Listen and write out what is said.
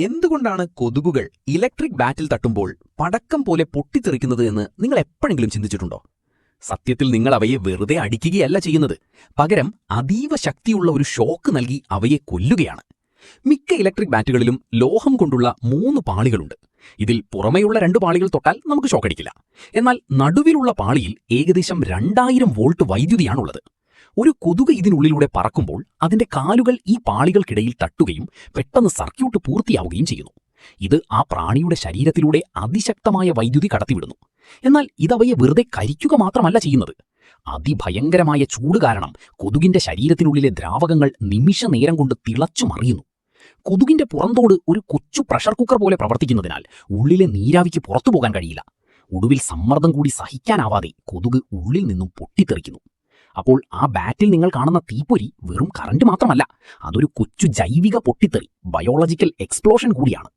എന്തുകൊണ്ടാണ് കൊതുകുകൾ ഇലക്ട്രിക് ബാറ്റിൽ തട്ടുമ്പോൾ പടക്കം പോലെ പൊട്ടിത്തെറിക്കുന്നത് എന്ന് നിങ്ങൾ എപ്പോഴെങ്കിലും ചിന്തിച്ചിട്ടുണ്ടോ? സത്യത്തിൽ നിങ്ങൾ അവയെ വെറുതെ അടിക്കുകയല്ല ചെയ്യുന്നത്, പകരം അതീവ ശക്തിയുള്ള ഒരു ഷോക്ക് നൽകി അവയെ കൊല്ലുകയാണ്. മിക്ക ഇലക്ട്രിക് ബാറ്റുകളിലും ലോഹം കൊണ്ടുള്ള 3 പാളികളുണ്ട്. ഇതിൽ പുറമെയുള്ള 2 പാളികൾ തൊട്ടാൽ നമുക്ക് ഷോക്കടിക്കില്ല. എന്നാൽ നടുവിലുള്ള പാളിയിൽ ഏകദേശം 2000 വോൾട്ട് വൈദ്യുതിയാണുള്ളത്. ഒരു കൊതുക് ഇതിനുള്ളിലൂടെ പറക്കുമ്പോൾ അതിന്റെ കാലുകൾ ഈ പാളികൾക്കിടയിൽ തട്ടുകയും പെട്ടെന്ന് സർക്യൂട്ട് പൂർത്തിയാവുകയും ചെയ്യുന്നു. ഇത് ആ പ്രാണിയുടെ ശരീരത്തിലൂടെ അതിശക്തമായ വൈദ്യുതി കടത്തിവിടുന്നു. എന്നാൽ ഇതവയെ വെറുതെ കരിക്കുക മാത്രമല്ല ചെയ്യുന്നത്. അതിഭയങ്കരമായ ചൂട് കാരണം കൊതുകിന്റെ ശരീരത്തിനുള്ളിലെ ദ്രാവകങ്ങൾ നിമിഷ നേരം കൊണ്ട് തിളച്ചു മറിയുന്നു. കൊതുകിന്റെ പുറന്തോട് ഒരു കൊച്ചു പ്രഷർ കുക്കർ പോലെ പ്രവർത്തിക്കുന്നതിനാൽ ഉള്ളിലെ നീരാവിക്ക് പുറത്തു പോകാൻ കഴിയില്ല. ഒടുവിൽ സമ്മർദ്ദം കൂടി സഹിക്കാനാവാതെ കൊതുക് ഉള്ളിൽ നിന്നും പൊട്ടിത്തെറിക്കുന്നു. അപ്പോൾ ആ ബാറ്റിൽ നിങ്ങൾ കാണുന്ന തീപ്പൊരി വെറും കറണ്ട് മാത്രമല്ല, അതൊരു കൊച്ചു ജൈവിക പൊട്ടിത്തെറി, ബയോളജിക്കൽ എക്സ്പ്ലോഷൻ കൂടിയാണ്.